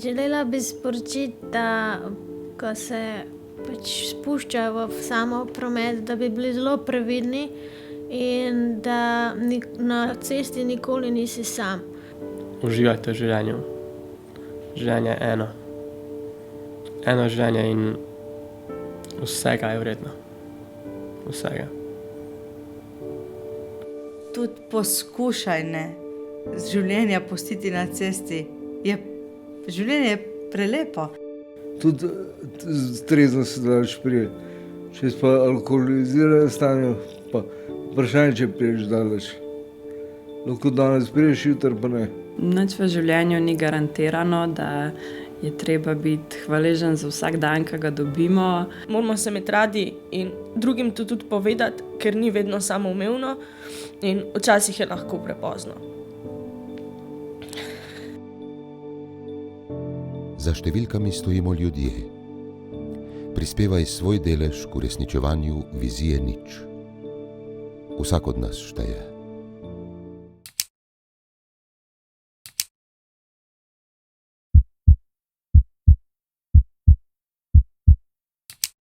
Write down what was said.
Želela bi sporočiti, da ko se spuščajo v samo promet, da bi bili zelo previdni in da na cesti nikoli nisi sam. Uživajte v življenju. Življenje je eno. Eno življenje in vsega je vredno. Vsega. Tudi poskušaj ne življenja pustiti na cesti. Življenje je prelepo. Tudi trezno se daleč prije. Če si pa alkoholizirajo stanje, pa vprašanje, če priješ daleč. Lahko danes priješ, jutri pa ne. Nič v življenju ni garantirano, da je treba biti hvaležen za vsak dan, ki ga dobimo. Moramo se imeti radi in drugim to tudi povedati, ker ni vedno samoumevno in včasih je lahko prepozno. Za številkami stojimo ljudje. Prispevaj svoj delež k uresničevanju vizije nič. Vsak od nas šteje.